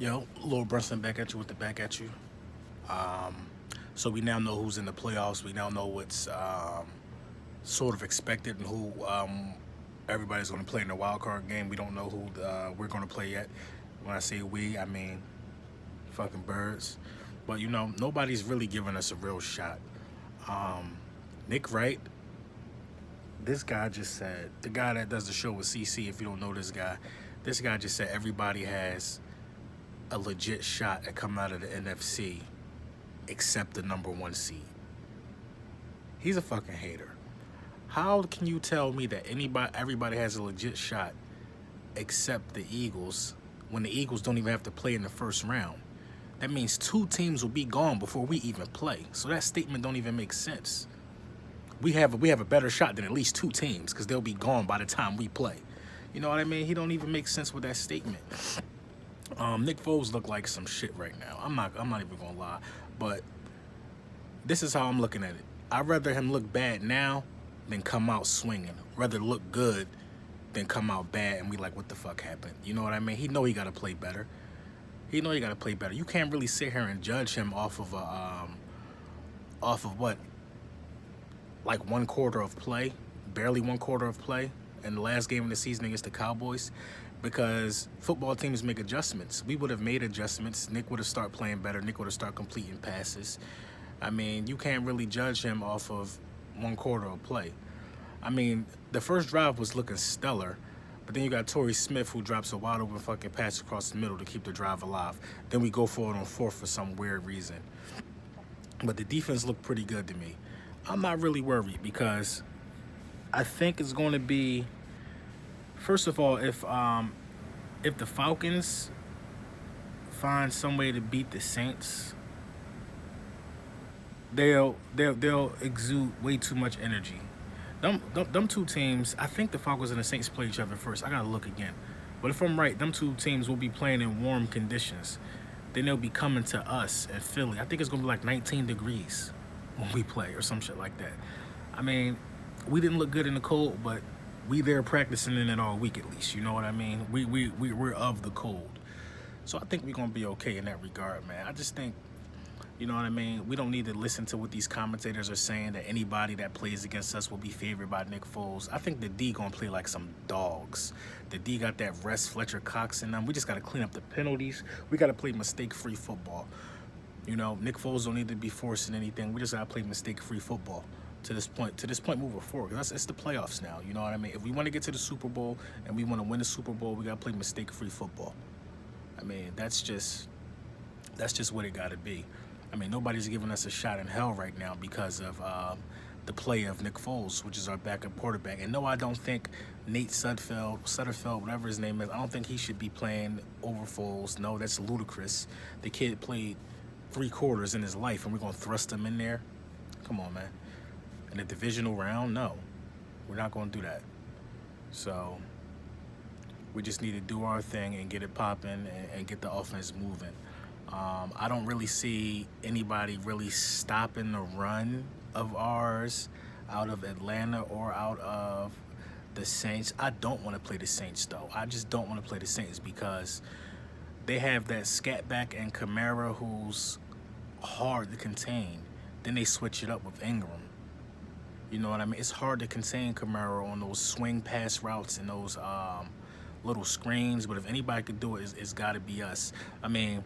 Yo, Lil Brunson back at you with the back at you. Um, so we now know who's in the playoffs. We now know what's sort of expected and who everybody's going to play in the wild card game. We don't know who we're going to play yet. When I say we, I mean fucking birds. But nobody's really giving us a real shot. Nick Wright, this guy just said, the guy that does the show with CC, if you don't know this guy just said everybody has a legit shot at coming out of the NFC except the number one seed. He's a fucking hater. How can you tell me that everybody has a legit shot except the Eagles when the Eagles don't even have to play in the first round? That means two teams will be gone before we even play. So that statement don't even make sense. We have a better shot than at least two teams because they'll be gone by the time we play. You know what I mean? He don't even make sense with that statement. Nick Foles look like some shit right now. I'm not even gonna lie, but this is how I'm looking at it. I'd rather him look bad now than come out swinging. Rather look good than come out bad and we like, what the fuck happened? You know what I mean? He know he gotta play better. You can't really sit here and judge him off of what, like 1/4 of play, barely 1/4 of play in the last game of the season against the Cowboys. Because football teams make adjustments. We would have made adjustments. Nick would have started playing better. Nick would have started completing passes. I mean, you can't really judge him off of 1/4 of play. I mean, the first drive was looking stellar, but then you got Torrey Smith who drops a wide open fucking pass across the middle to keep the drive alive. Then we go for it on fourth for some weird reason. But the defense looked pretty good to me. I'm not really worried because I think it's going to be, first of all, if the Falcons find some way to beat the Saints, they'll exude way too much energy. Them two teams, I think the Falcons and the Saints play each other first. I gotta look again. But if I'm right, them two teams will be playing in warm conditions. Then they'll be coming to us at Philly. I think it's gonna be like 19 degrees when we play or some shit like that. I mean, we didn't look good in the cold, but we there practicing in it all week at least. You know what I mean? We're of the cold. So I think we're gonna be okay in that regard, man. I just think, you know what I mean? We don't need to listen to what these commentators are saying that anybody that plays against us will be favored by Nick Foles. I think the D gonna play like some dogs. The D got that rest Fletcher Cox in them. We just gotta clean up the penalties. We gotta play mistake-free football. Nick Foles don't need to be forcing anything. We just gotta play mistake-free football to this point moving forward. Because it's the playoffs now. You know what I mean? If we want to get to the Super Bowl and we want to win the Super Bowl, we gotta play mistake-free football. I mean, that's just what it gotta be. I mean, nobody's giving us a shot in hell right now because of the play of Nick Foles, which is our backup quarterback. And no, I don't think Nate Sutterfield, whatever his name is, I don't think he should be playing over Foles. No, that's ludicrous. The kid played 3/4 in his life, and we're gonna thrust him in there. Come on, man. In a divisional round, no, we're not gonna do that. So we just need to do our thing and get it popping and get the offense moving. I don't really see anybody really stopping the run of ours out of Atlanta or out of the Saints. I don't want to play the Saints, though. I just don't want to play the Saints because they have that scat back and Kamara who's hard to contain. Then they switch it up with Ingram. You know what I mean? It's hard to contain Kamara on those swing pass routes and those little screens. But if anybody could do it, it's got to be us. I mean,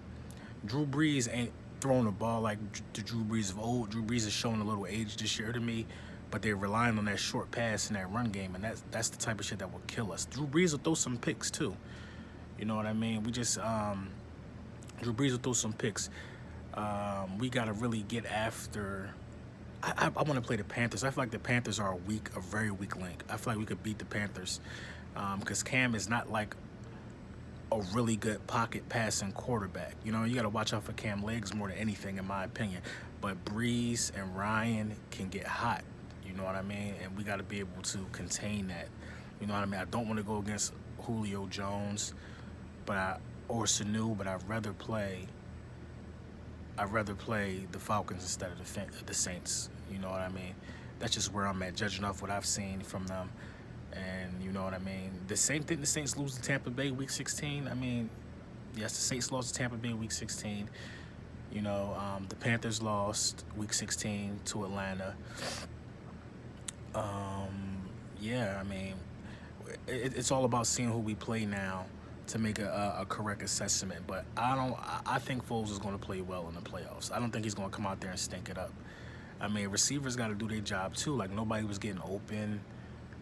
Drew Brees ain't throwing the ball like the Drew Brees of old. Drew Brees is showing a little age this year to me, but they're relying on that short pass and that run game, and that's the type of shit that will kill us. Drew Brees will throw some picks too. You know what I mean? We just Drew Brees will throw some picks. We got to really get after. I want to play the Panthers. I feel like the Panthers are a very weak link. I feel like we could beat the Panthers because Cam is not like a really good pocket passing quarterback. You got to watch out for Cam legs more than anything, in my opinion. But Breeze and Ryan can get hot. You know what I mean? And we got to be able to contain that. You know what I mean? I don't want to go against Julio Jones, or Sanu, but I'd rather play the Falcons instead of the Saints. You know what I mean? That's just where I'm at, judging off what I've seen from them. And you know what I mean? The same thing the Saints lose to Tampa Bay week 16. I mean, Yes, the Saints lost to Tampa Bay week 16. The Panthers lost week 16 to Atlanta. Yeah, I mean, it's all about seeing who we play now to make a correct assessment. But I think Foles is going to play well in the playoffs. I don't think he's going to come out there and stink it up. I mean, receivers got to do their job too. Like, nobody was getting open.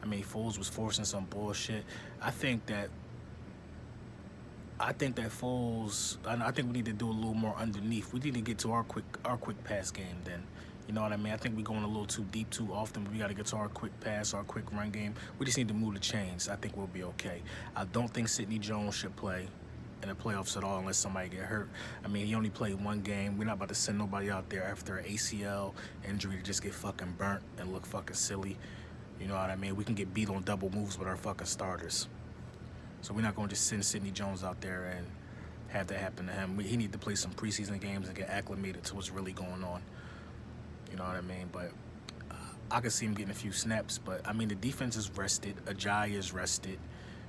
I mean, Foles was forcing some bullshit. I think that Foles. I think we need to do a little more underneath. We need to get to our quick pass game. Then, you know what I mean. I think we're going a little too deep too often. But we got to get to our quick pass, our quick run game. We just need to move the chains. I think we'll be okay. I don't think Sidney Jones should play in the playoffs at all unless somebody get hurt. I mean, he only played one game. We're not about to send nobody out there after an ACL injury to just get fucking burnt and look fucking silly. You know what I mean? We can get beat on double moves with our fucking starters. So we're not going to just send Sidney Jones out there and have that happen to him. He need to play some preseason games and get acclimated to what's really going on. You know what I mean? But I could see him getting a few snaps. But, I mean, the defense is rested. Ajayi is rested.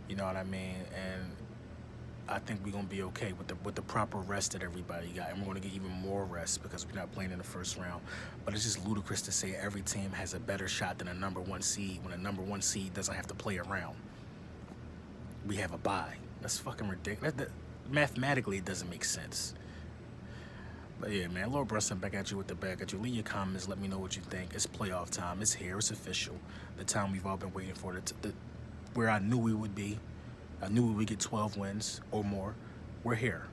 You know what I mean? And I think we're going to be okay with the proper rest that everybody got. And we're going to get even more rest because we're not playing in the first round. But it's just ludicrous to say every team has a better shot than a number one seed when a number one seed doesn't have to play around. We have a bye. That's fucking ridiculous. Mathematically, it doesn't make sense. But yeah, man, Lord Brunson back at you with the back at you. Leave your comments. Let me know what you think. It's playoff time. It's here. It's official. The time we've all been waiting for. Where I knew we would be. I knew we would get 12 wins or more. We're here.